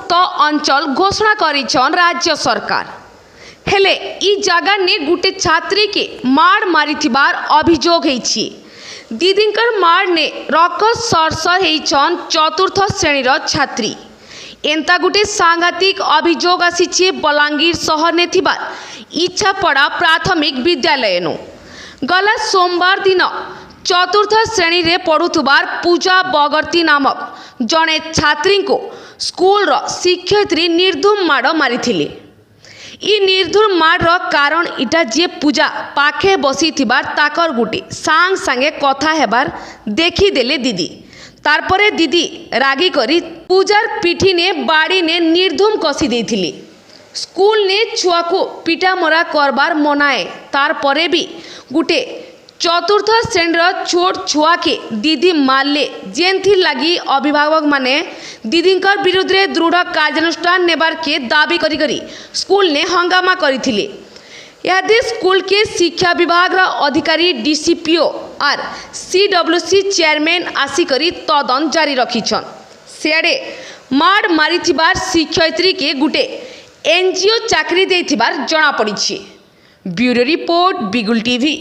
मुक्त अंचल घोषणा करिछन राज्य सरकार। हेले ई जगह ने गुटे छात्री के मार मारिथिबार अभियोग हेछि। दीदींकर मार ने रकस सरसर हेछन चतुर्थ श्रेणीर छात्री। एंता गुटे सांघातिक अभियोग आसीछि बलांगीर शहर ने थिबार इच्छापड़ा प्राथमिक विद्यालय नु। गला सोमवार दिन चतुर्थ श्रेणी रे पढ़ुथुबार पूजा बगर्ती नामक जड़े छात्री को स्कूल रो शिक्षयित्री निर्धूम माड़ मारिथिले। ई निर्धूम माड़ रो कारण इटा जे पूजा पाखे बसी थिबार ताकर गुटे सांग सांगे कथा हेबार देखी देले दीदी। तारपरे दीदी रागी करी पूजार पिठी ने बाड़ी ने निर्धूम कसी देथिले। स्कूल ने छुआ को पिटा मरा करबार मनाए। तारपरे भी गुटे चतुर्थ श्रेणीर छोट छुआ के दीदी मारले जेनथि लगी अभिभावक माने दीदींकर विरुद्ध रे दृढ़ कार्यानुष्ठान नेबार के दाबी करी करी स्कूल ने हंगामा करिथिले। यादे स्कूल के शिक्षा विभाग अधिकारी डीसीपीओ और सीडब्ल्यूसी चेयरमैन आसिकरी तदन जारी रखिछन। सियाड़े माड़ मारिथिबार शिक्षयित्री के गुटे एनजीओ चाकरी देथिबार जना पड़िछि। ब्यूरो रिपोर्ट बिगुल टीवी।